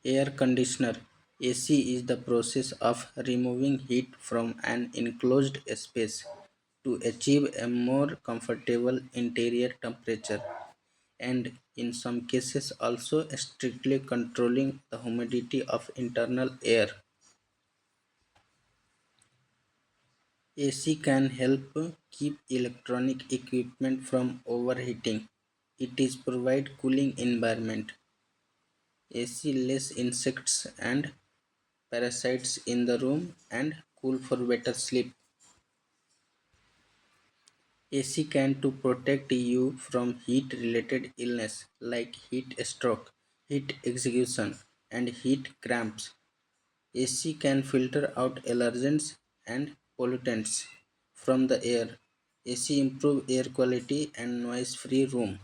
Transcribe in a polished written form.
Air conditioner AC is the process of removing heat from an enclosed space to achieve a more comfortable interior temperature and in some cases also strictly controlling the humidity of internal air. AC can help keep electronic equipment from overheating. It is provide cooling environment. AC less insects and parasites in the room and cool for better sleep. AC can to protect you from heat related illness like heat stroke, heat exhaustion and heat cramps. AC can filter out allergens and pollutants from the air. AC improve air quality and noise free room.